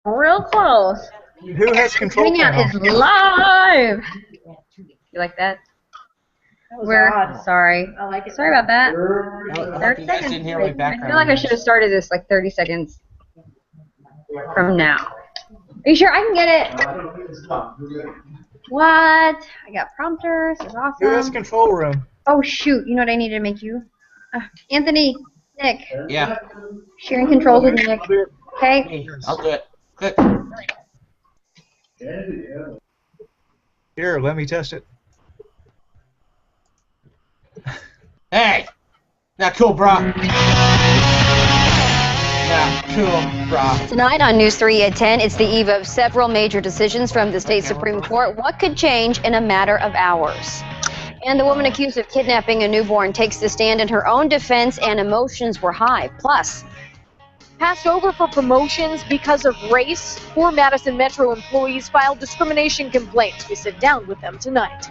Real close. Who has control Hangout panel? is live. You like that? We're odd. sorry. I like it. Sorry about that. 30 seconds. Didn't hear my I background. feel like I should have started this like 30 seconds from now. Are you sure I can get it? What? I got prompters. It's Who has awesome. control room? Oh shoot! You know what I need to make you? Anthony, Nick. Yeah. Sharing controls with Nick. Okay. Hey, I'll do it. Click. Here, let me test it. Hey! Not cool, brah. Not cool, brah. Tonight on News3 at 10, it's the eve of several major decisions from the state Supreme Court. What could change in a matter of hours? And the woman accused of kidnapping a newborn takes the stand in her own defense, and emotions were high. Plus, passed over for promotions because of race. 4 Madison Metro employees filed discrimination complaints. We sit down with them tonight.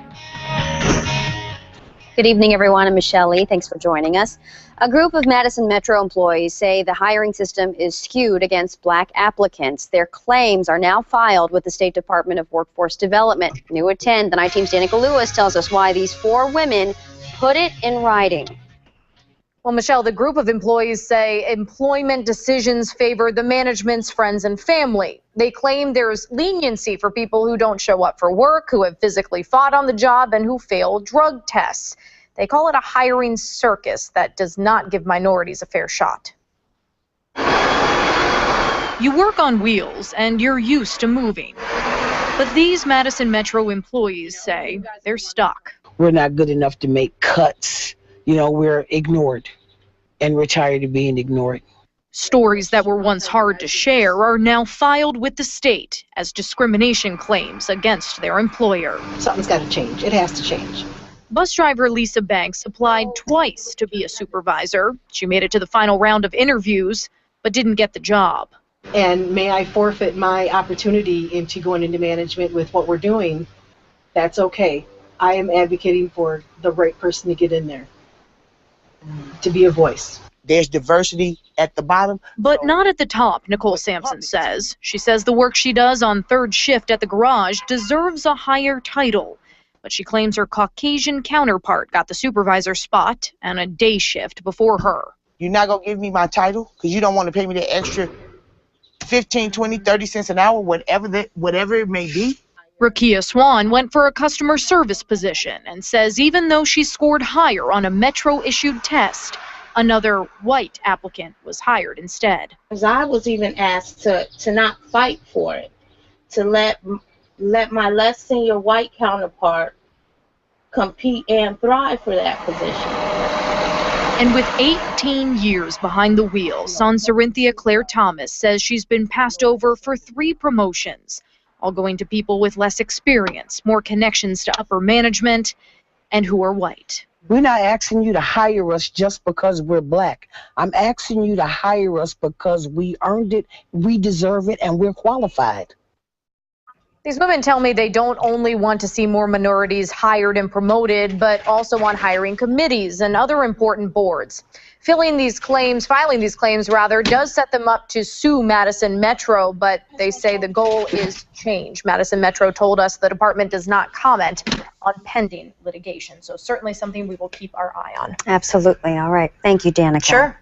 good evening, everyone. I'm Michelle Lee. Thanks for joining us. A group of Madison Metro employees say the hiring system is skewed against black applicants. Their claims are now filed with the State Department of Workforce Development. New at 10, the Night Team's Dannika Lewis tells us why these 4 women put it in writing. Well, Michelle, the group of employees say employment decisions favor the management's friends and family. They claim there's leniency for people who don't show up for work, who have physically fought on the job, and who fail drug tests. They call it a hiring circus that does not give minorities a fair shot. You work on wheels and you're used to moving. But these Madison Metro employees say they're stuck. We're not good enough to make cuts. You know, we're ignored, and we're tired of being ignored. Stories that were once hard to share are now filed with the state as discrimination claims against their employer. Something's got to change. It has to change. Bus driver Lisa Banks applied twice to be a supervisor. She made it to the final round of interviews, but didn't get the job. And may I forfeit my opportunity into going into management with what we're doing? That's okay. I am advocating for the right person to get in there, to be a voice. There's diversity at the bottom. But not at the top, Nicole Sampson says. She says the work she does on third shift at the garage deserves a higher title. But she claims her Caucasian counterpart got the supervisor spot and a day shift before her. You're not going to give me my title because you don't want to pay me the extra 15, 20, 30 cents an hour, whatever it may be. Rakia Swan went for a customer service position and says even though she scored higher on a Metro-issued test, another white applicant was hired instead. I was even asked to not fight for it, to let my less senior white counterpart compete and thrive for that position. And with 18 years behind the wheel, Son Cerinthia Claire Thomas says she's been passed over for 3 promotions, all going to people with less experience, more connections to upper management, and who are white. We're not asking you to hire us just because we're black. I'm asking you to hire us because we earned it, we deserve it, and we're qualified. These women tell me they don't only want to see more minorities hired and promoted, but also on hiring committees and other important boards. Filing these claims, does set them up to sue Madison Metro, but they say the goal is change. Madison Metro told us the department does not comment on pending litigation, so certainly something we will keep our eye on. Absolutely. All right. Thank you, Dannika. Sure.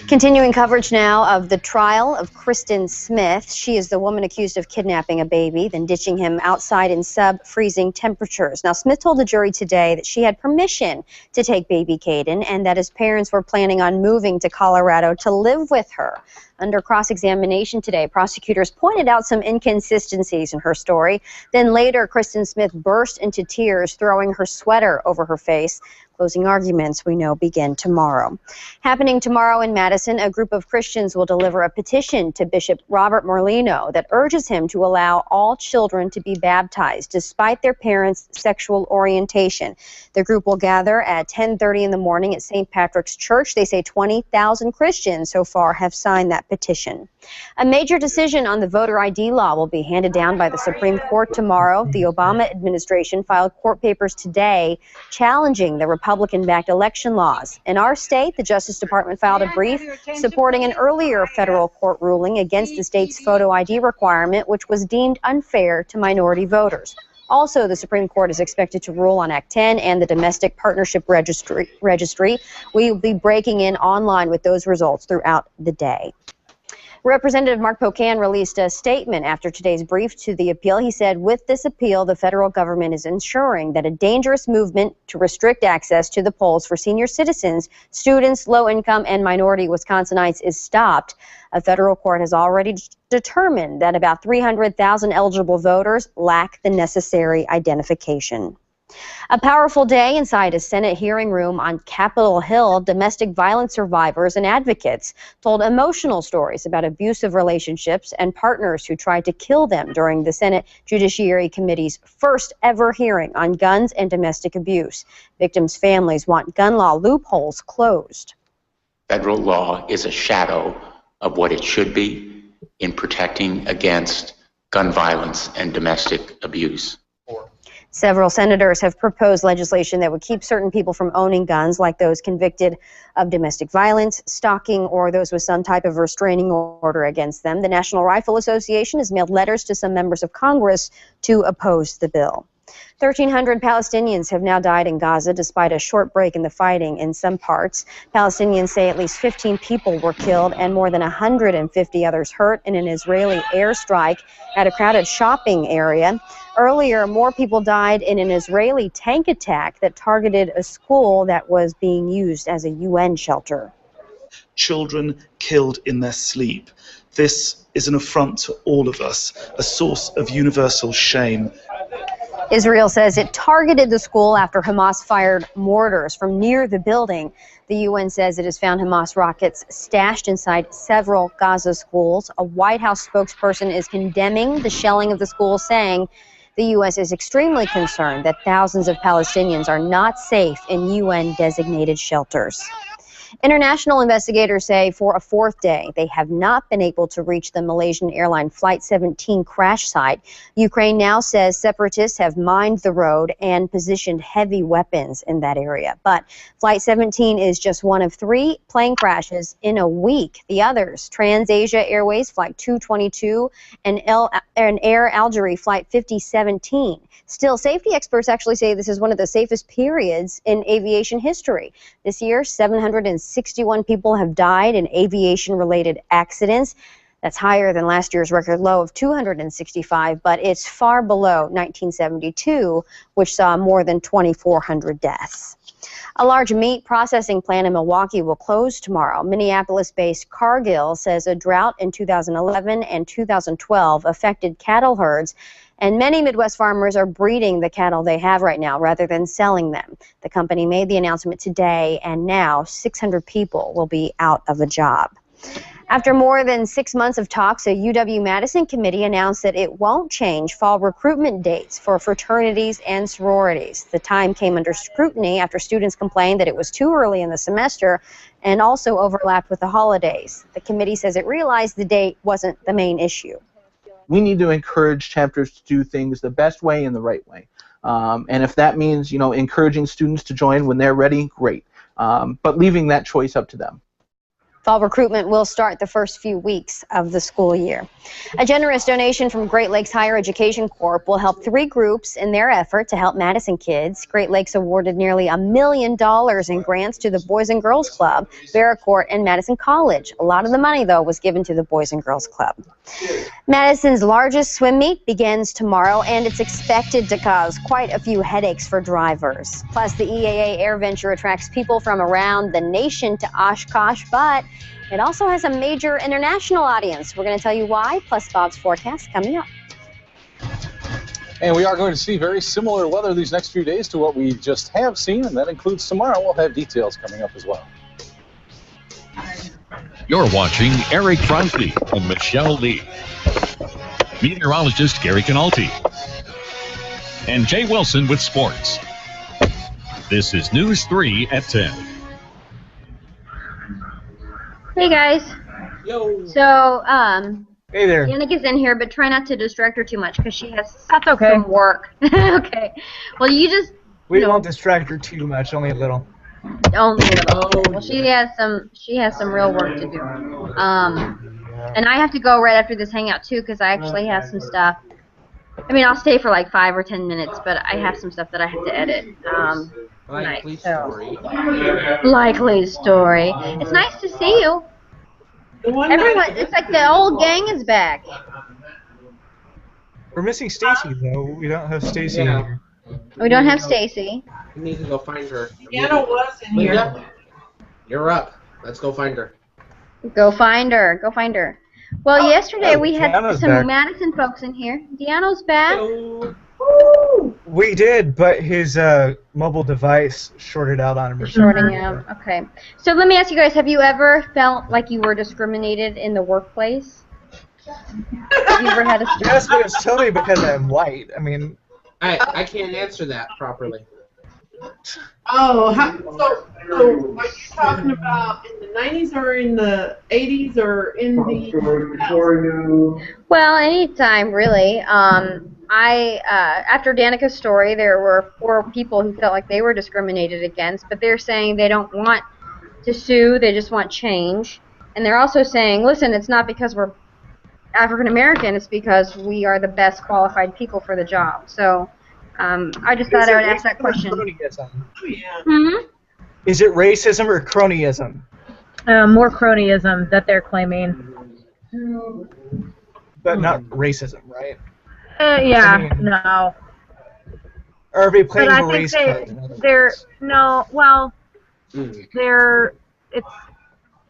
Continuing coverage now of the trial of Kristen Smith. She is the woman accused of kidnapping a baby, then ditching him outside in sub-freezing temperatures. Now, Smith told the jury today that she had permission to take baby Caden and that his parents were planning on moving to Colorado to live with her. Under cross-examination today, prosecutors pointed out some inconsistencies in her story. Then later, Kristen Smith burst into tears, throwing her sweater over her face. Closing arguments, we know, begin tomorrow. Happening tomorrow in Madison, a group of Christians will deliver a petition to Bishop Robert Morlino that urges him to allow all children to be baptized despite their parents' sexual orientation. The group will gather at 10:30 in the morning at St. Patrick's Church. They say 20,000 Christians so far have signed that petition. A major decision on the voter ID law will be handed down by the Supreme Court tomorrow. The Obama administration filed court papers today challenging the Republican-backed election laws. In our state, the Justice Department filed a brief supporting an earlier federal court ruling against the state's photo ID requirement, which was deemed unfair to minority voters. Also, the Supreme Court is expected to rule on Act 10 and the Domestic Partnership Registry. We will be breaking in online with those results throughout the day. Representative Mark Pocan released a statement after today's brief to the appeal. He said, with this appeal, the federal government is ensuring that a dangerous movement to restrict access to the polls for senior citizens, students, low-income, and minority Wisconsinites is stopped. A federal court has already determined that about 300,000 eligible voters lack the necessary identification. A powerful day inside a Senate hearing room on Capitol Hill. Domestic violence survivors and advocates told emotional stories about abusive relationships and partners who tried to kill them during the Senate Judiciary Committee's first ever hearing on guns and domestic abuse. Victims' families want gun law loopholes closed. Federal law is a shadow of what it should be in protecting against gun violence and domestic abuse. Several senators have proposed legislation that would keep certain people from owning guns, like those convicted of domestic violence, stalking, or those with some type of restraining order against them. The National Rifle Association has mailed letters to some members of Congress to oppose the bill. 1,300 Palestinians have now died in Gaza despite a short break in the fighting in some parts. Palestinians say at least 15 people were killed and more than 150 others hurt in an Israeli airstrike at a crowded shopping area. Earlier, more people died in an Israeli tank attack that targeted a school that was being used as a UN shelter. Children killed in their sleep. This is an affront to all of us, a source of universal shame. Israel says it targeted the school after Hamas fired mortars from near the building. The UN says it has found Hamas rockets stashed inside several Gaza schools. A White House spokesperson is condemning the shelling of the school, saying the U.S. is extremely concerned that thousands of Palestinians are not safe in UN-designated shelters. International investigators say for a fourth day, they have not been able to reach the Malaysian airline Flight 17 crash site. Ukraine now says separatists have mined the road and positioned heavy weapons in that area. But Flight 17 is just one of 3 plane crashes in a week. The others, TransAsia Airways Flight 222 and Air Algerie Flight 5017. Still, safety experts actually say this is one of the safest periods in aviation history. This year, 761 people have died in aviation-related accidents. That's higher than last year's record low of 265, but it's far below 1972, which saw more than 2,400 deaths. A large meat processing plant in Milwaukee will close tomorrow. Minneapolis-based Cargill says a drought in 2011 and 2012 affected cattle herds, and many Midwest farmers are breeding the cattle they have right now rather than selling them. The company made the announcement today, and now 600 people will be out of a job. After more than 6 months of talks, a UW-Madison committee announced that it won't change fall recruitment dates for fraternities and sororities. The time came under scrutiny after students complained that it was too early in the semester and also overlapped with the holidays. The committee says it realized the date wasn't the main issue. We need to encourage chapters to do things the best way and the right way. And if that means, encouraging students to join when they're ready, great. But leaving that choice up to them. Fall recruitment will start the first few weeks of the school year. A generous donation from Great Lakes Higher Education Corp will help 3 groups in their effort to help Madison kids. Great Lakes awarded nearly $1 million in grants to the Boys and Girls Club, Vericourt, and Madison College. A lot of the money, though, was given to the Boys and Girls Club. Madison's largest swim meet begins tomorrow, and it's expected to cause quite a few headaches for drivers. Plus, the EAA Air Venture attracts people from around the nation to Oshkosh, but it also has a major international audience. We're going to tell you why, plus Bob's forecast coming up. And we are going to see very similar weather these next few days to what we just have seen, and that includes tomorrow. We'll have details coming up as well. You're watching Eric Crosby and Michelle Lee, meteorologist Gary Canalti, and Jay Wilson with sports. This is News 3 at 10. Hey guys, Yo. So, Hey there. Dannika's in here, but try not to distract her too much because she has That's okay. some work. Okay. Well, you just We won't distract her too much, only a little. only a little. Well, she has some real work to do. And I have to go right after this hangout too because I actually have some stuff. I mean, I'll stay for like 5 or 10 minutes, but I have some stuff that I have to edit. Likely tonight, story. Likely story. It's nice to see you. Everyone, it's like the old gang is back. We're missing Stacy though. We don't have Stacy in here. We don't have Stacy. We need to go find her. Deanna was in here. Linda, you're up. Let's go find her. Go find her. Go find her. Well, yesterday we had Deanna's some back. Madison folks in here. Deanna's back. We did, but his mobile device shorted out on him or something. Shorting out. Okay. So let me ask you guys: have you ever felt like you were discriminated in the workplace? Have you ever had a? Yes, but it's totally because I'm white. I mean, I can't answer that properly. Oh, so are you talking about in the 90s or in the 80s or in the... Well, anytime really. After Dannika's story, there were 4 people who felt like they were discriminated against, but they're saying they don't want to sue, they just want change. And they're also saying, listen, it's not because we're African American, it's because we are the best qualified people for the job. So I just thought I would ask that question. Is it racism or cronyism? More cronyism that they're claiming. But not racism, right? Yeah, I mean, no. Or are they playing But the I race think card? in other they're words? no. Well, it's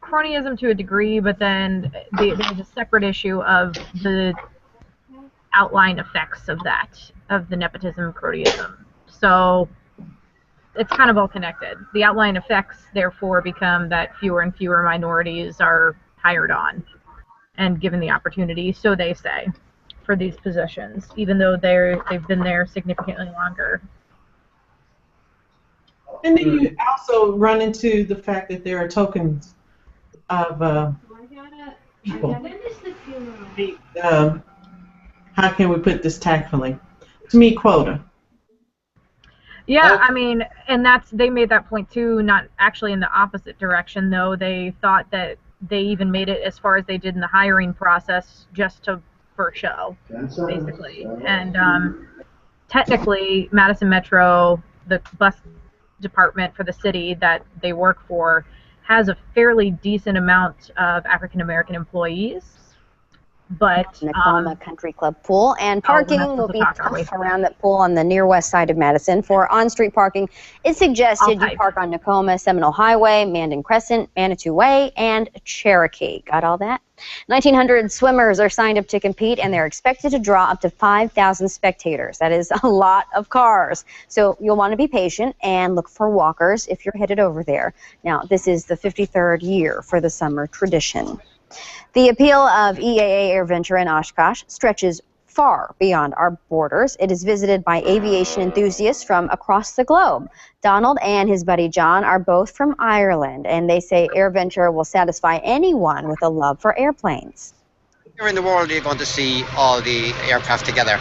cronyism to a degree, but then there's a separate issue of the outline effects of that, of the nepotism cronyism. So it's kind of all connected. The outline effects, therefore, become that fewer and fewer minorities are hired on and given the opportunity, so they say, for these positions, even though they've been there significantly longer. And then you also run into the fact that there are tokens of people. How can we put this tactfully? To me, quota. Yeah, I mean, and they made that point too, not actually in the opposite direction, though. They thought that they even made it as far as they did in the hiring process just for show, basically. And technically, Madison Metro, the bus department for the city that they work for, has a fairly decent amount of African American employees. But Nakoma Country Club pool, and parking will be tough around that pool on the near west side of Madison. For on-street parking, it's suggested you park on Nakoma, Seminole Highway, Mandan Crescent, Manitou Way, and Cherokee. Got all that? 1,900 swimmers are signed up to compete, and they're expected to draw up to 5,000 spectators. That is a lot of cars. So you'll want to be patient and look for walkers if you're headed over there. Now, this is the 53rd year for the summer tradition. The appeal of EAA AirVenture in Oshkosh stretches far beyond our borders. It is visited by aviation enthusiasts from across the globe. Donald and his buddy John are both from Ireland, and they say AirVenture will satisfy anyone with a love for airplanes. Here in the world, you're going to see all the aircraft together.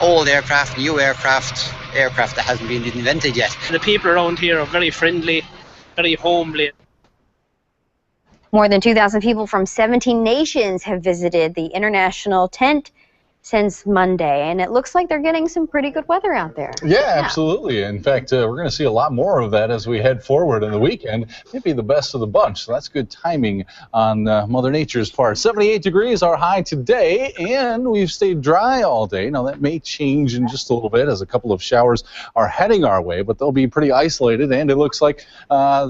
Old aircraft, new aircraft that hasn't been invented yet. The people around here are very friendly, very homely. More than 2,000 people from 17 nations have visited the international tent since Monday, and it looks like they're getting some pretty good weather out there. Yeah, absolutely. In fact, we're going to see a lot more of that as we head forward in the weekend. Maybe the best of the bunch, so that's good timing on Mother Nature's part. 78 degrees our high today, and we've stayed dry all day. Now, that may change in just a little bit as a couple of showers are heading our way, but they'll be pretty isolated, and it looks like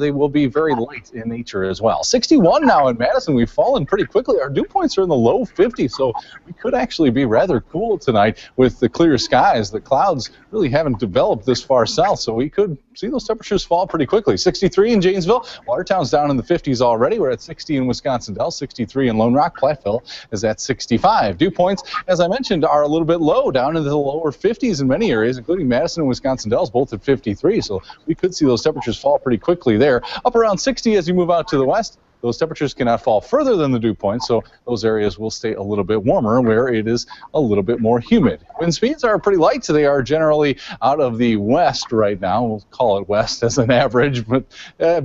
they will be very light in nature as well. 61 now in Madison. We've fallen pretty quickly. Our dew points are in the low 50s, so we could actually be rather cool tonight with the clear skies. The clouds really haven't developed this far south, so we could see those temperatures fall pretty quickly. 63 in Janesville. Watertown's down in the 50s already. We're at 60 in Wisconsin-Dells, 63 in Lone Rock. Platteville is at 65. Dew points, as I mentioned, are a little bit low, down into the lower 50s in many areas, including Madison and Wisconsin-Dells, both at 53. So we could see those temperatures fall pretty quickly there. Up around 60 as you move out to the west. those temperatures cannot fall further than the dew point, so those areas will stay a little bit warmer where it is a little bit more humid. Wind speeds are pretty light. They are generally out of the west right now. We'll call it west as an average, but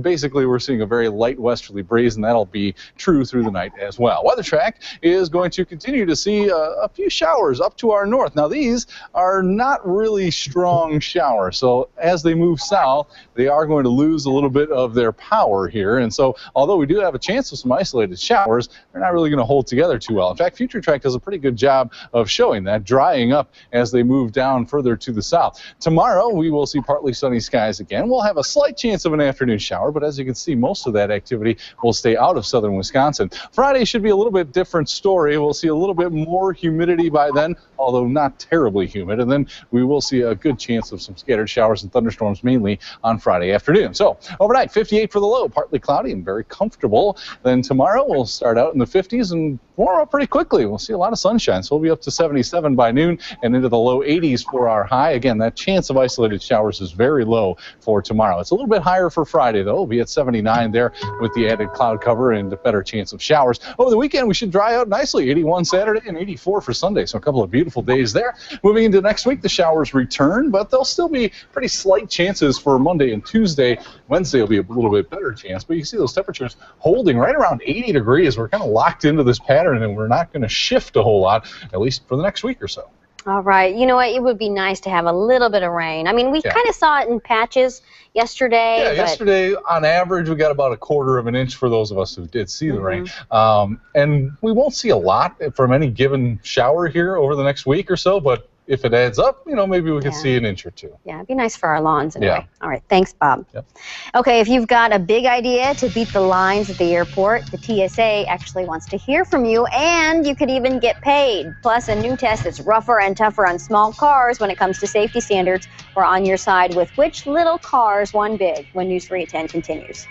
basically we're seeing a very light westerly breeze, and that'll be true through the night as well. Weather Track is going to continue to see a few showers up to our north. Now, these are not really strong showers, so as they move south, they are going to lose a little bit of their power here. And so, although we do have a chance of some isolated showers, they're not really going to hold together too well. In fact, Future Track does a pretty good job of showing that, drying up as they move down further to the south. Tomorrow, we will see partly sunny skies again. We'll have a slight chance of an afternoon shower, but as you can see, most of that activity will stay out of southern Wisconsin. Friday should be a little bit different story. We'll see a little bit more humidity by then, although not terribly humid, and then we will see a good chance of some scattered showers and thunderstorms mainly on Friday afternoon. So overnight, 58 for the low, partly cloudy and very comfortable. Then tomorrow we'll start out in the 50s and warm up pretty quickly. We'll see a lot of sunshine, so we'll be up to 77 by noon and into the low 80s for our high. Again, that chance of isolated showers is very low for tomorrow. It's a little bit higher for Friday, though. We'll be at 79 there with the added cloud cover and a better chance of showers. Over the weekend, we should dry out nicely. 81 Saturday and 84 for Sunday, so a couple of beautiful days there. Moving into next week, the showers return, but there'll still be pretty slight chances for Monday and Tuesday. Wednesday will be a little bit better chance, but you can see those temperatures holding right around 80 degrees. We're kind of locked into this pattern, and we're not going to shift a whole lot, at least for the next week or so. All right. You know what? It would be nice to have a little bit of rain. I mean, we kind of saw it in patches yesterday. Yeah, yesterday, on average, we got about 1/4 of an inch for those of us who did see the rain. And we won't see a lot from any given shower here over the next week or so, but if it adds up, you know, maybe we could see an inch or two. Yeah, it'd be nice for our lawns anyway. Yeah. All right, thanks, Bob. Yep. Okay, if you've got a big idea to beat the lines at the airport, the TSA actually wants to hear from you, and you could even get paid. Plus, a new test that's rougher and tougher on small cars when it comes to safety standards. We're on your side with Which Little Cars Won Big when News 3 at 10 continues.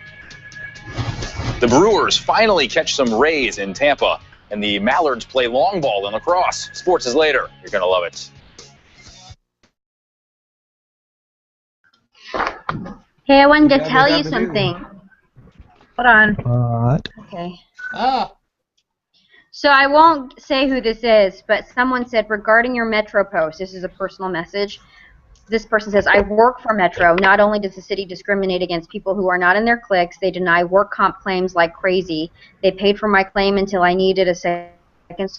The Brewers finally catch some Rays in Tampa, and the Mallards play long ball in lacrosse. Sports is later. You're going to love it. Hey, I wanted to tell you something. Hold on. What? Okay. So I won't say who this is, but someone said regarding your Metro post, this is a personal message. This person says, I work for Metro. Not only does the city discriminate against people who are not in their cliques, they deny work comp claims like crazy. They paid for my claim until I needed a second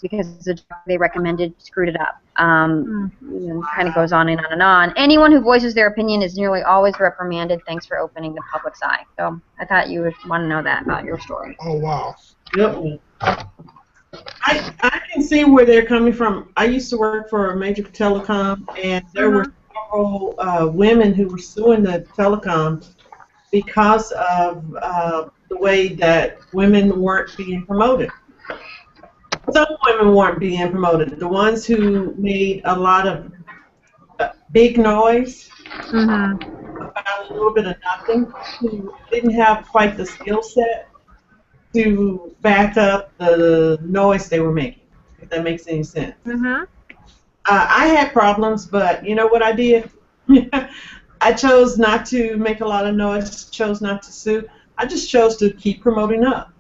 because the job they recommended screwed it up. And kind of goes on and on and on. Anyone who voices their opinion is nearly always reprimanded. Thanks for opening the public's eye. So I thought you would want to know that about your story. Oh, wow. Yep. I can see where they're coming from. I used to work for a major telecom, and there were several women who were suing the telecom because of the way that women weren't being promoted. Some women weren't being promoted. The ones who made a lot of big noise about a little bit of nothing, who didn't have quite the skill set to back up the noise they were making, if that makes any sense. I had problems, but you know what I did? I chose not to make a lot of noise, chose not to sue. I just chose to keep promoting up.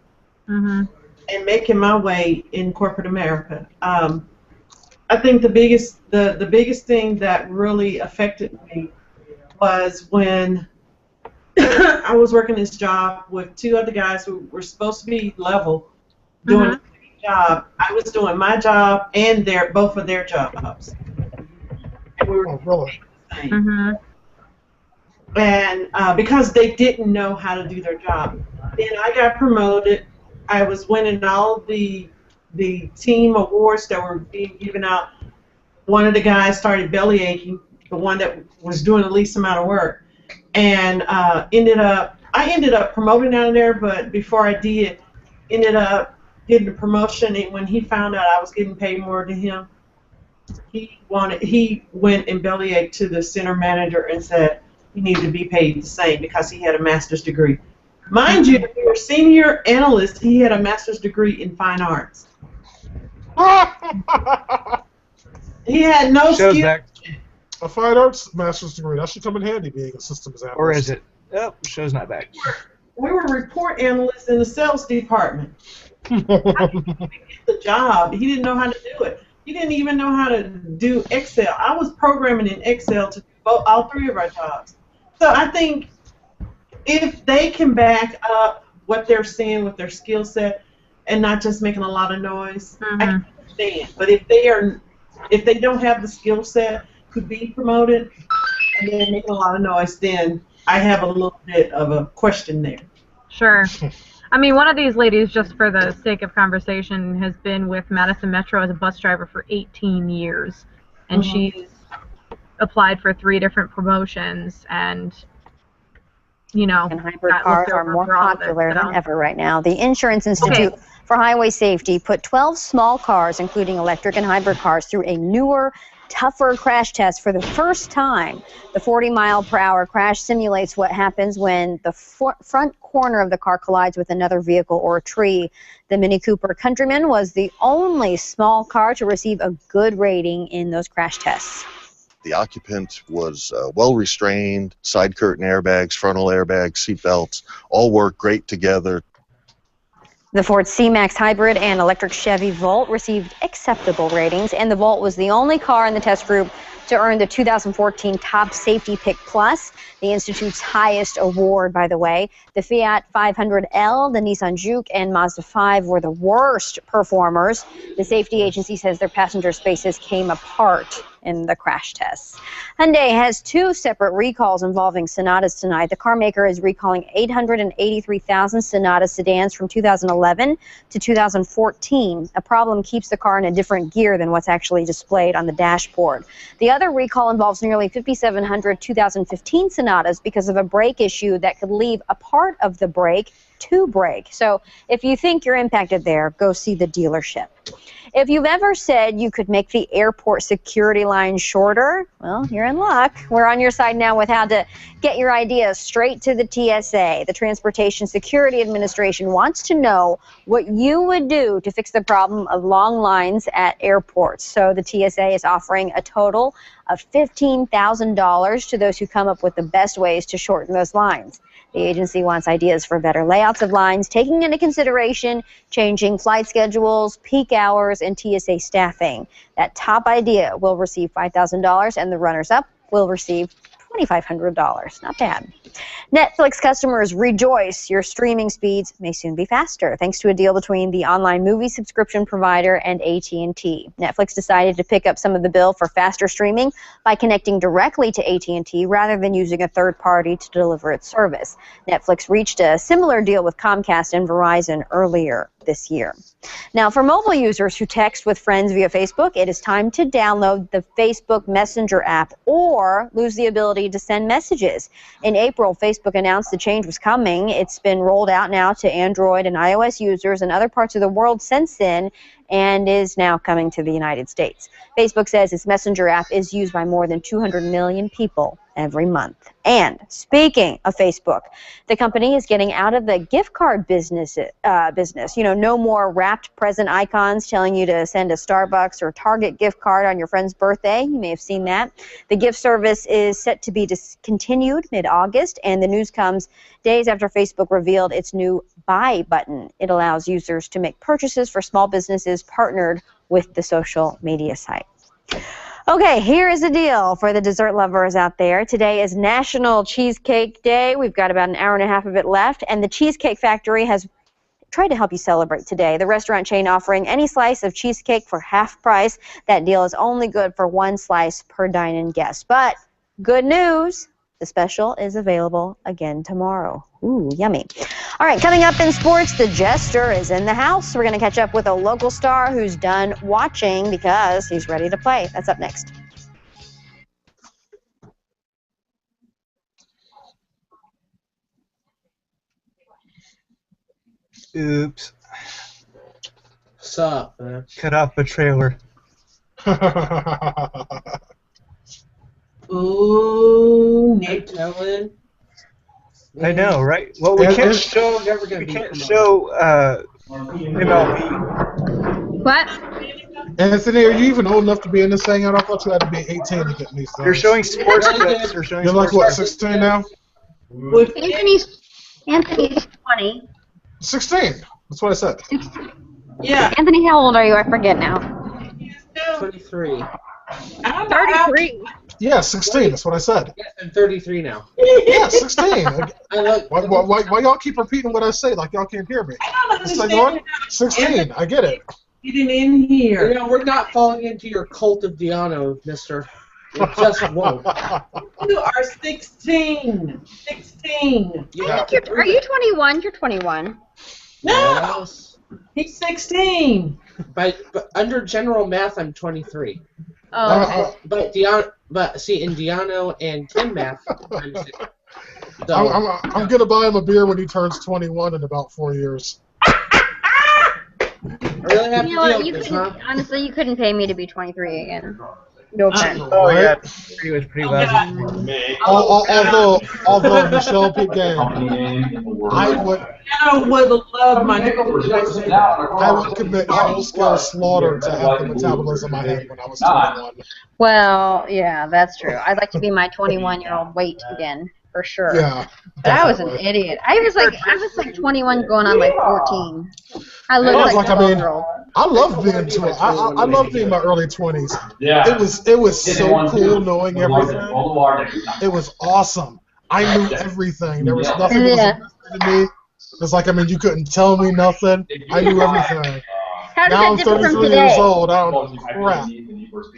And making my way in corporate America. I think the biggest thing that really affected me was when I was working this job with two other guys who were supposed to be level, doing the same job. I was doing my job and both of their jobs. And we were really the same. And because they didn't know how to do their job. Then I got promoted. I was winning all the team awards that were being given out. One of the guys started belly aching, the one that was doing the least amount of work, and I ended up promoting out of there. But before I did, ended up getting the promotion. And when he found out I was getting paid more than him, he went and belly ached to the center manager and said he needed to be paid the same because he had a master's degree. Mind you, if you were senior analyst, he had a master's degree in fine arts. He had no skill. A fine arts master's degree. That should come in handy being a systems analyst. Or is it? Oh, show's not back. we were report analysts in the sales department. How did he get the job? He didn't know how to do it. He didn't even know how to do Excel. I was programming in Excel to do all three of our jobs. So I think if they can back up what they're seeing with their skill set and not just making a lot of noise, I can understand. But if they don't have the skill set to be promoted and they're making a lot of noise, then I have a little bit of a question there. Sure. I mean, one of these ladies, just for the sake of conversation, has been with Madison Metro as a bus driver for 18 years. And she's applied for 3 different promotions, and, you know, and hybrid cars are more popular than ever right now. The Insurance Institute for Highway Safety put 12 small cars, including electric and hybrid cars, through a newer, tougher crash test for the first time. The 40-mile-per-hour crash simulates what happens when the front corner of the car collides with another vehicle or a tree. The Mini Cooper Countryman was the only small car to receive a good rating in those crash tests. The occupant was well restrained, side curtain airbags, frontal airbags, seat belts, all work great together. The Ford C-Max Hybrid and electric Chevy Volt received acceptable ratings, and the Volt was the only car in the test group to earn the 2014 Top Safety Pick Plus, the Institute's highest award, by the way. The Fiat 500L, the Nissan Juke, and Mazda 5 were the worst performers. The safety agency says their passenger spaces came apart in the crash tests. Hyundai has 2 separate recalls involving Sonatas tonight. The car maker is recalling 883,000 Sonata sedans from 2011 to 2014. A problem keeps the car in a different gear than what's actually displayed on the dashboard. The other recall involves nearly 5,700 2015 Sonatas because of a brake issue that could leave a part of the brake to break. So if you think you're impacted there, go see the dealership. If you've ever said you could make the airport security line shorter, well, you're in luck. We're on your side now with how to get your ideas straight to the TSA. The Transportation Security Administration wants to know what you would do to fix the problem of long lines at airports. So the TSA is offering a total of $15,000 to those who come up with the best ways to shorten those lines. The agency wants ideas for better layouts of lines, taking into consideration changing flight schedules, peak hours, and TSA staffing. That top idea will receive $5,000, and the runners-up will receive $2,500. Not bad. Netflix customers rejoice. Your streaming speeds may soon be faster, thanks to a deal between the online movie subscription provider and AT&T. Netflix decided to pick up some of the bill for faster streaming by connecting directly to AT&T rather than using a third party to deliver its service. Netflix reached a similar deal with Comcast and Verizon earlier this year. Now, for mobile users who text with friends via Facebook, it is time to download the Facebook Messenger app or lose the ability to send messages. In April, Facebook announced the change was coming. It's been rolled out now to Android and iOS users in other parts of the world since then, and is now coming to the United States. Facebook says its Messenger app is used by more than 200 million people every month. And speaking of Facebook, the company is getting out of the gift card business. You know, no more wrapped present icons telling you to send a Starbucks or Target gift card on your friend's birthday. You may have seen that. The gift service is set to be discontinued mid-August, and the news comes days after Facebook revealed its new Buy button. It allows users to make purchases for small businesses partnered with the social media site. Okay, here is the deal for the dessert lovers out there. Today is National Cheesecake Day. We've got about an hour and a half of it left, and the Cheesecake Factory has tried to help you celebrate today. The restaurant chain offering any slice of cheesecake for half price. That deal is only good for 1 slice per dine-in guest. But good news, the special is available again tomorrow. Ooh, yummy. All right, coming up in sports, the Jester is in the house. We're going to catch up with a local star who's done watching because he's ready to play. That's up next. Oops. What's up, man? Cut off the trailer. Ooh, Nick telling. I know, right? Well, we can't show MLB. What? Anthony, are you even old enough to be in this thing? I thought you had to be 18 to get me started. You're showing sports clips. You're like, what, 16 now? Anthony's Anthony's 20. 16. That's what I said. Yeah. Anthony, how old are you? I forget now. 23. I'm 33. Yeah, 16. That's what I said. Yes, I'm 33 now. Yeah, 16. Why y'all keep repeating what I say like y'all can't hear me? It's like, what? 16. I get it. Getting in here. You know, we're not falling into your cult of Diano, mister. We just won't. You are 16. 16. I think are you 21? You're 21. No. Yes. He's 16. But under general math, I'm 23. Oh. But see, in Diano and Kim math, I'm 6. So, I'm gonna buy him a beer when he turns 21 in about 4 years. I really have You to know what? deal You with this, couldn't, huh? honestly, you couldn't pay me to be 23 again. No offense. Oh yeah, he was pretty loud. Although Michelle P. Gang, I would love my I would commit full-scale slaughter to have the metabolism I had when I was 21. Well, yeah, that's true. I'd like to be my 21-year-old weight again, for sure. Yeah. But I was an idiot. I was like 21 going on like 14. I looked like a 12-year-old. I love being I love being in my early 20s. Yeah. It was so cool knowing everything. It was awesome. I knew everything. There was nothing that was to me. It's like, I mean, you couldn't tell me nothing. I knew everything. Now I'm 33 years old. I don't know crap.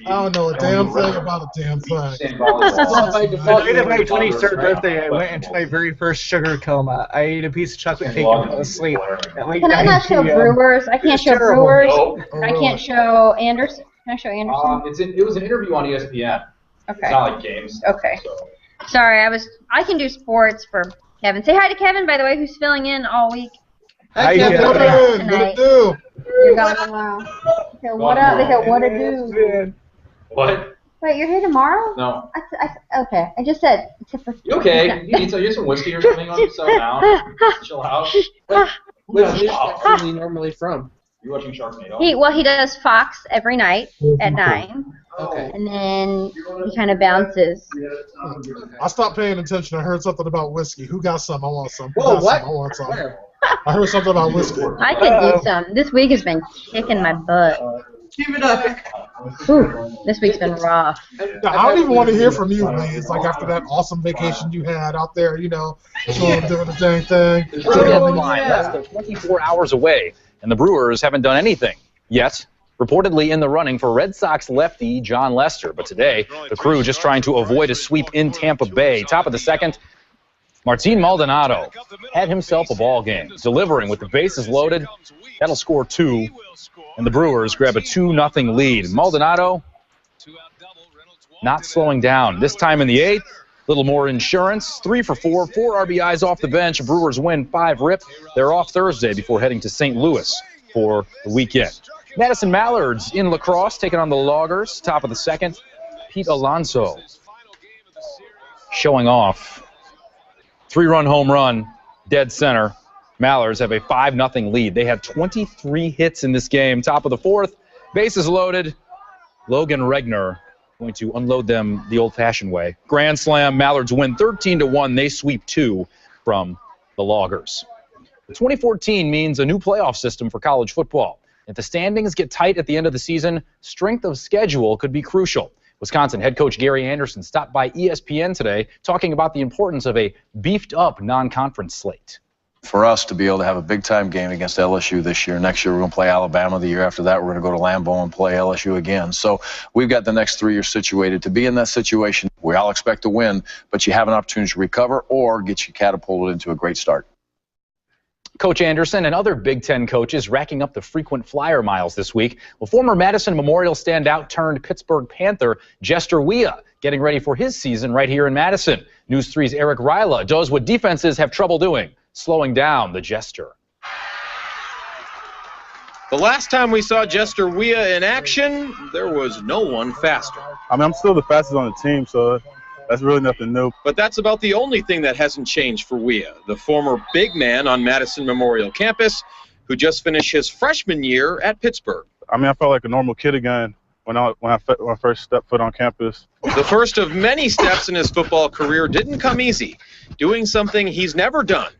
I don't know a damn thing about a damn thing. The night of my 23rd birthday, I went into my very first sugar coma. I ate a piece of chocolate cake and fell asleep. Can I not show Brewers? I can't show Brewers. I can't show Anderson. Can I show Anderson? It was an interview on ESPN. Okay. It's not like games. Okay. Sorry, I can do sports for Kevin. Say hi to Kevin, by the way, who's filling in all week. Hi, Kevin. What it do? You're gone a while. They said, what up? They said, what it do? What? Wait, you're here tomorrow? No. Okay, I just said. You okay? You need some whiskey or something on settle down. Chill out. Where's News actually normally from? You watching Sharknado? He does Fox every night at 9. Okay. And then he kind of bounces. I stopped paying attention. I heard something about whiskey. Who got some? I want some. Whoa, what? I want some. I heard something about whiskey. I could do some. This week has been kicking my butt. Give it up. Ooh, this week's been rough. Now, I don't even want to hear from you, Liz. Like after that awesome vacation you had out there, you know, doing the dang thing. Less than 24 hours away, and the Brewers haven't done anything yet. Reportedly in the running for Red Sox lefty John Lester, but today the Crew just trying to avoid a sweep in Tampa Bay. Top of the second, Martin Maldonado had himself a ball game, delivering with the bases loaded. That'll score 2, and the Brewers grab a 2-0 lead. Maldonado not slowing down. This time in the 8th, a little more insurance. 3 for 4, 4 RBIs off the bench. Brewers win 5-rip. They're off Thursday before heading to St. Louis for the weekend. Madison Mallards in lacrosse taking on the Loggers. Top of the second, Pete Alonso showing off. 3-run home run, dead center. Mallards have a 5-0 lead. They had 23 hits in this game. Top of the 4th, bases loaded. Logan Regner going to unload them the old-fashioned way. Grand slam, Mallards win 13-1. They sweep 2 from the Loggers. 2014 means a new playoff system for college football. If the standings get tight at the end of the season, strength of schedule could be crucial. Wisconsin head coach Gary Anderson stopped by ESPN today talking about the importance of a beefed-up non-conference slate. For us to be able to have a big-time game against LSU this year, next year we're going to play Alabama, the year after that we're going to go to Lambeau and play LSU again. So we've got the next 3 years situated to be in that situation. We all expect to win, but you have an opportunity to recover or get you catapulted into a great start. Coach Anderson and other Big Ten coaches racking up the frequent flyer miles this week. Well, former Madison Memorial standout turned Pittsburgh Panther Jester Weah getting ready for his season right here in Madison. News 3's Eric Ryla does what defenses have trouble doing, slowing down the Jester. The last time we saw Jester Weah in action, there was no one faster. I mean, I'm still the fastest on the team, so that's really nothing new. But that's about the only thing that hasn't changed for Weah, the former big man on Madison Memorial Campus, who just finished his freshman year at Pittsburgh. I mean, I felt like a normal kid again when I first stepped foot on campus. The first of many steps in his football career didn't come easy, doing something he's never done,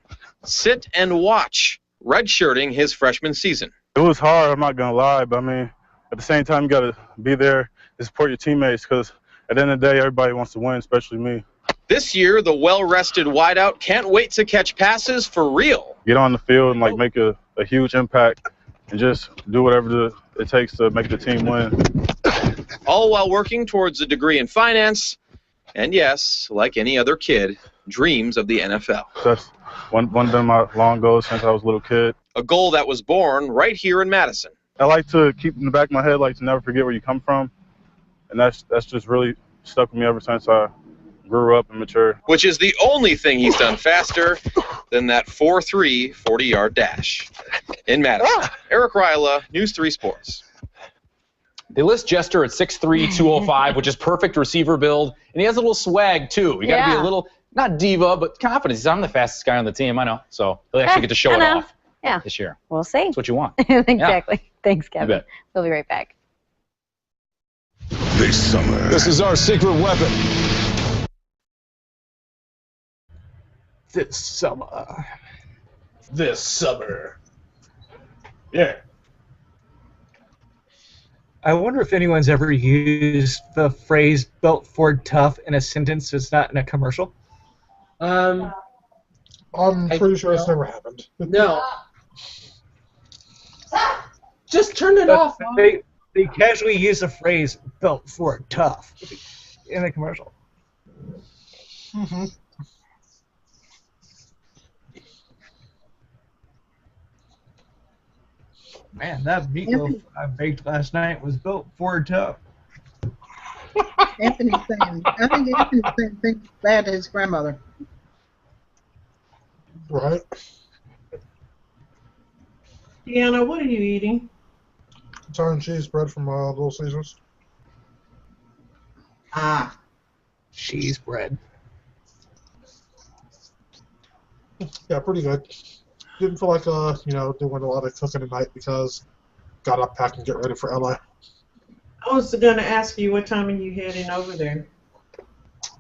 sit and watch, redshirting his freshman season. It was hard, I'm not going to lie, but I mean, at the same time, you got to be there to support your teammates because at the end of the day, everybody wants to win, especially me. This year, the well-rested wideout can't wait to catch passes for real. Get on the field and like make a huge impact and just do whatever it takes to make the team win. All while working towards a degree in finance, and yes, like any other kid, dreams of the NFL. That's one of my long goals since I was a little kid. A goal that was born right here in Madison. I like to keep in the back of my head, like to never forget where you come from, and that's just really stuck with me ever since I grew up and matured. Which is the only thing he's done faster than that 4.3 40-yard dash. In Madison, Eric Ryla, News 3 Sports. They list Jester at 6'3", 205, which is perfect receiver build, and he has a little swag too. You got to be a little, not diva, but confident. He's, I'm the fastest guy on the team, I know. So he'll actually get to show it off this year. We'll see. That's what you want. Exactly. Thanks, Kevin. You bet. We'll be right back. This summer. This is our secret weapon. This summer. This summer. Yeah. I wonder if anyone's ever used the phrase "built Ford tough" in a sentence that's not in a commercial. I'm pretty sure it's never happened. No. Just turn it off. They casually use the phrase "built Ford tough" in a commercial. Mm-hmm. Man, that meatloaf I baked last night was built Ford tough. Anthony's saying, I think Anthony's saying things bad to his grandmother. Right. Deanna, what are you eating? Italian cheese bread from Little Caesars. Ah. Cheese bread. Yeah, pretty good. Didn't feel like doing a lot of cooking tonight because got up, pack, and get ready for LA. I was going to ask you what time are you heading over there?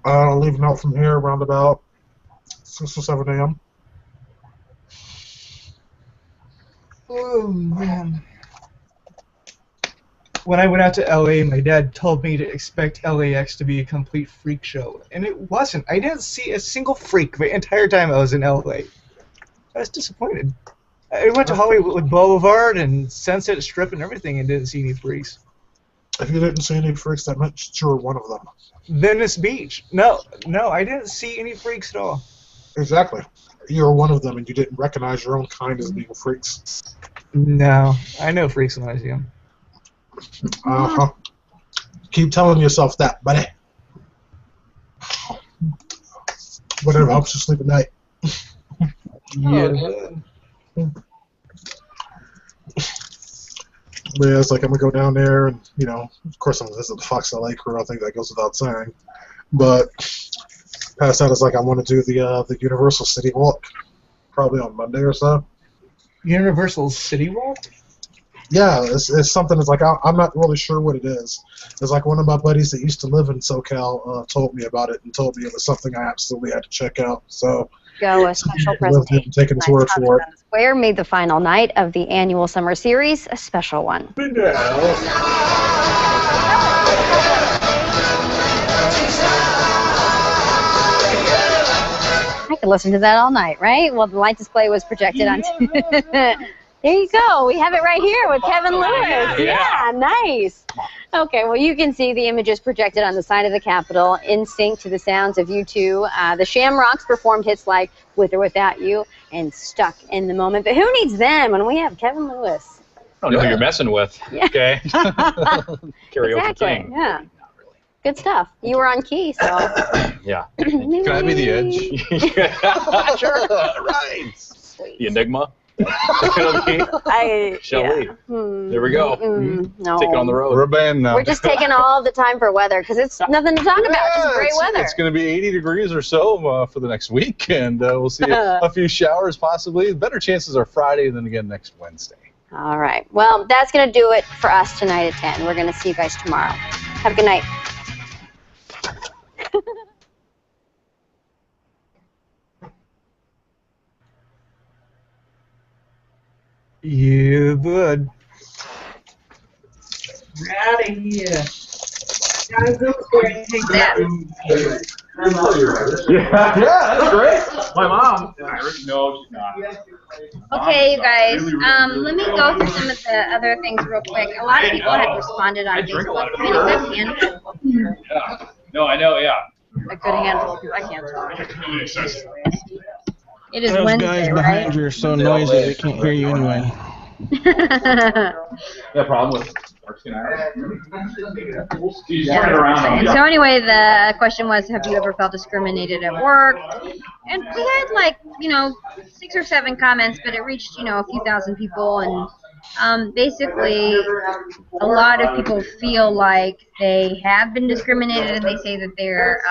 Leaving out from here around about 6 or 7 a.m. Oh man. When I went out to LA, my dad told me to expect LAX to be a complete freak show, and it wasn't. I didn't see a single freak the entire time I was in LA. I was disappointed. I went to Hollywood Boulevard and Sunset Strip and everything and didn't see any freaks. If you didn't see any freaks, that meant you were one of them. Venice Beach. No, I didn't see any freaks at all. Exactly. You were one of them and you didn't recognize your own kind as being freaks. No, I know freaks when I see them. Uh-huh. Keep telling yourself that, buddy. Whatever helps you sleep at night. Yeah. But yeah, it's like I'm gonna go down there and, of course I'm gonna visit the Fox LA crew. I think that goes without saying. But past that, it's like I want to do the Universal City Walk, probably on Monday or so. Universal City Walk? Yeah, it's something that's like I'm not really sure what it is. It's like one of my buddies that used to live in SoCal told me about it and told me it was something I absolutely had to check out. So Go, a special presentation. Taking his word for it. Square made the final night of the annual summer series a special one. I could listen to that all night, right? Well, the light display was projected on. There you go. We have it right here with Kevin Lewis. Yeah, nice. Okay, well, you can see the images projected on the side of the Capitol in sync to the sounds of U2. The Shamrocks performed hits like With or Without You and Stuck in the Moment. But who needs them when we have Kevin Lewis? I don't know who you're messing with. Yeah. Okay. Karaoke Exactly. king. Yeah. Good stuff. You were on key, so. Yeah. Can I be the edge? Sure. Right. Sweet. The Enigma. Shall we? There we go. No. Take it on the road. We're a band now. We're just taking all the time for weather because it's nothing to talk about. Just great weather. It's going to be 80 degrees or so for the next week, and we'll see a few showers possibly. Better chances are Friday than again next Wednesday. All right. Well, that's going to do it for us tonight at 10. We're going to see you guys tomorrow. Have a good night. You would. Get out of here. Guys, I'm going to take that. Yeah, that's great. My mom is Irish. No, she's not. Okay, you guys. Let me go through some of the other things real quick. A lot of people have responded on Facebook. I mean, a good handful. Yeah. No, I know. Yeah. A good handful, because I can't talk. It is Those Wednesday, guys right? behind you are so noisy they can't hear you anyway. Yeah, problem with And so anyway, the question was, have you ever felt discriminated at work? And we had like, 6 or 7 comments, but it reached, a few thousand people. And basically, a lot of people feel like they have been discriminated, and they say that they're,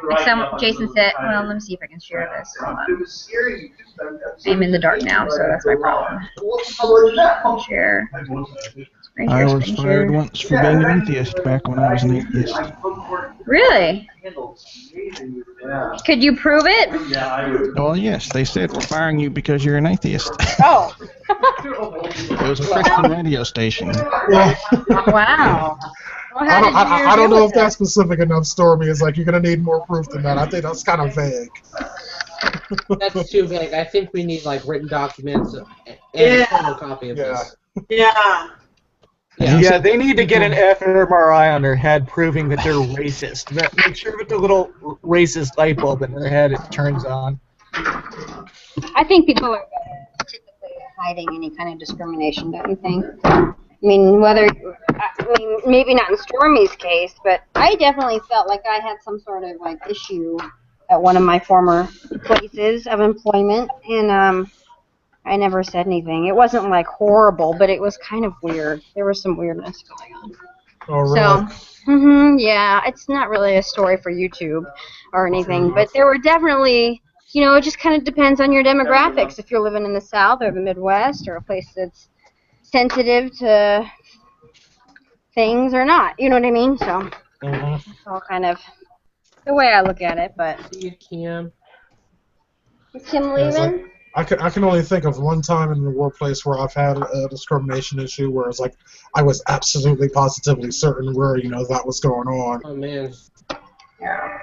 like Jason said, well, let me see if I can share this. Hold on. I'm in the dark now, so that's my problem. Share. I was fired once for being an atheist back when I was an atheist. Really? Could you prove it? Well, yes, they said we're firing you because you're an atheist. Oh. It was a Christian radio station. Wow. Well, I don't know if that's specific enough, Stormy. It's like you're going to need more proof than that. I think that's kind of vague. That's too vague. I think we need like written documents and a photocopy of this. Yeah. Yeah, they need to get an fMRI on their head proving that they're racist. Make sure with the little racist light bulb in their head it turns on. I think people are typically hiding any kind of discrimination, don't you think? I mean, maybe not in Stormy's case, but I definitely felt like I had some sort of like issue at one of my former places of employment, and I never said anything. It wasn't like horrible, but it was kind of weird. There was some weirdness going on. Oh, really? So, yeah, it's not really a story for YouTube or anything, but there were definitely, it just kind of depends on your demographics. If you're living in the South or the Midwest or a place that's sensitive to things or not, you know what I mean? So, it's all kind of the way I look at it, but. See you, Kim. Is Kim leaving? I can only think of one time in the workplace where I've had a discrimination issue where it's like I was absolutely positively certain where that was going on. Oh man. Yeah.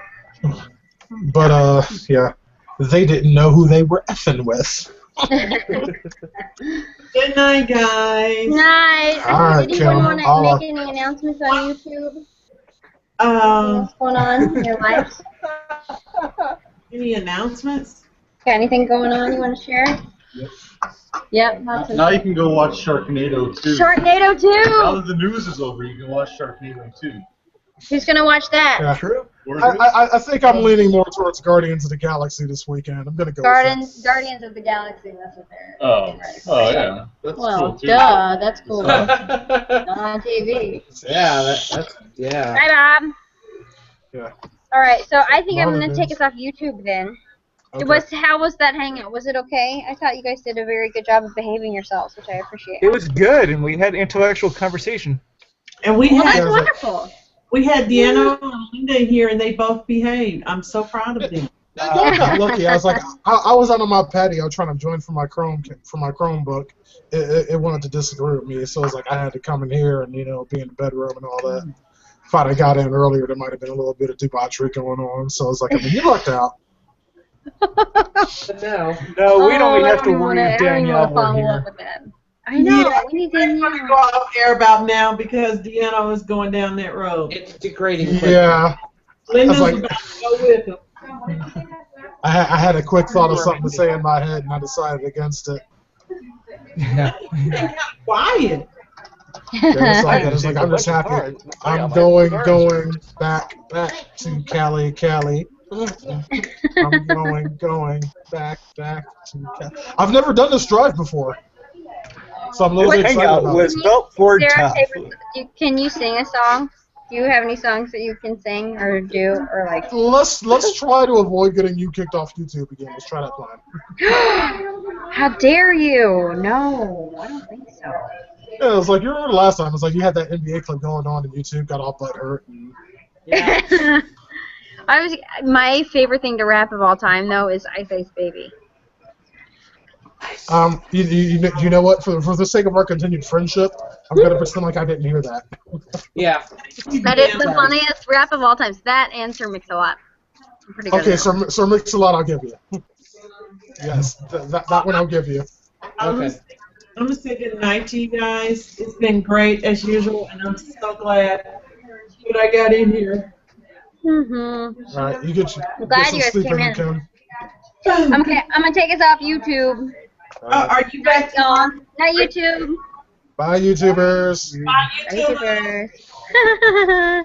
But yeah, they didn't know who they were effing with. Good night, guys. Night. All right, Did anyone Kim. want to make any announcements on YouTube? What's going on in your lives? Any announcements? Got anything going on you want to share? Yep. Now you can go watch Sharknado 2. Sharknado 2! Now that the news is over, you can watch Sharknado 2. Who's going to watch that? Yeah. True. I think I'm leaning more towards Guardians of the Galaxy this weekend. I'm going to go with Guardians of the Galaxy, that's what they're yeah. That's well, cool too. duh, that's cool. On TV. Yeah, that's yeah. Hi, Bob. Yeah. All right, so I think I'm Love going it, to take us off YouTube then. Okay. How was that hangout? Was it okay? I thought you guys did a very good job of behaving yourselves, which I appreciate. It was good, and we had intellectual conversation. And we That's had wonderful. we had Deanna and Linda here, and they both behaved. I'm so proud of them. I got lucky. I was like, I was out on my patio trying to join for my Chromebook. It wanted to disagree with me, so it was like I had to come in here and be in the bedroom and all that. If I'd have got in earlier, there might have been a little bit of debauchery going on. So I was like, you lucked out. But no. No, we don't have to even worry wanna- if I don't even Danielle want to follow were up here. with that. I know. Yeah, We need I'm going to Danielle. go off air about now because Deanna was going down that road. It's degrading. Yeah. Linda's I was about like- to go with him. I had a quick thought of something to say in my head, and I decided against it. Quiet. Yeah, it's like I'm just happy. I'm going back to Cali. I'm going back to Cali. I've never done this drive before, so I'm a little bit excited Hangout about was it. built for Sarah, tough. can you sing a song? Do you have any songs that you can sing or do or like? Let's try to avoid getting you kicked off YouTube again. Let's try that plan. How dare you? No, I don't think so. Yeah, it was like you remember last time. It was like you had that NBA clip going on YouTube, got all butt hurt. And... My favorite thing to rap of all time though is Ice Ice Baby. You know what? For the sake of our continued friendship, I'm gonna pretend like I didn't hear that. Yeah. That is the funniest rap of all times. That and Sir Mix-a-Lot. I'm pretty good Okay, at that. Sir Mix-a-Lot, I'll give you. Yes, that one I'll give you. Okay. I'm gonna say good night to you guys. It's been great as usual, and I'm so glad that I got in here. Mm-hmm. All right, you get I'm glad some you guys sleep came in, in. Kim. I'm gonna take us off YouTube. Are you back on? Night YouTube. Bye, YouTubers. Bye, YouTubers.